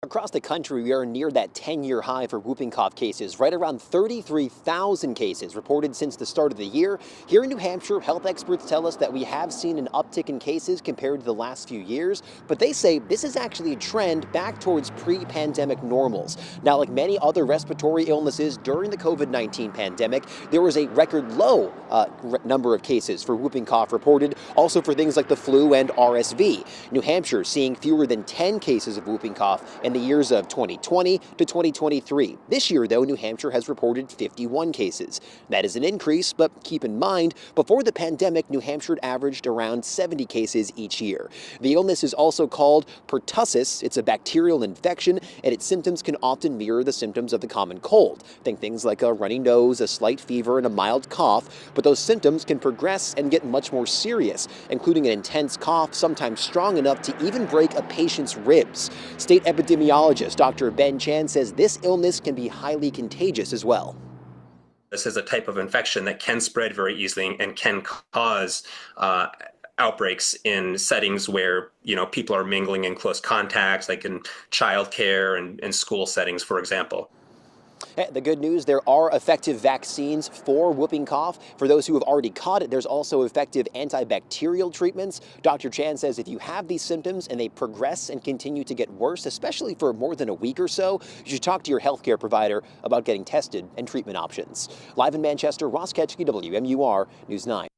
Across the country, we are near that 10-year high for whooping cough cases, right around 33,000 cases reported since the start of the year. Here in New Hampshire, health experts tell us that we have seen an uptick in cases compared to the last few years, but they say this is actually a trend back towards pre-pandemic normals. Now, like many other respiratory illnesses during the COVID-19 pandemic, there was a record low number of cases for whooping cough reported, also for things like the flu and RSV. New Hampshire seeing fewer than 10 cases of whooping cough in the years of 2020 to 2023. This year, though, New Hampshire has reported 51 cases. That is an increase, but keep in mind, before the pandemic, New Hampshire averaged around 70 cases each year. The illness is also called pertussis. It's a bacterial infection, and its symptoms can often mirror the symptoms of the common cold. Think things like a runny nose, a slight fever, and a mild cough, but those symptoms can progress and get much more serious, including an intense cough, sometimes strong enough to even break a patient's ribs. State epidemiologist Dr. Ben Chan says this illness can be highly contagious as well. This is a type of infection that can spread very easily and can cause outbreaks in settings where people are mingling in close contacts, like in childcare and school settings, for example. The good news, there are effective vaccines for whooping cough. For those who have already caught it, there's also effective antibacterial treatments. Dr. Chan says if you have these symptoms and they progress and continue to get worse, especially for more than a week or so, you should talk to your healthcare provider about getting tested and treatment options. Live in Manchester, Ross Ketchke, WMUR News 9.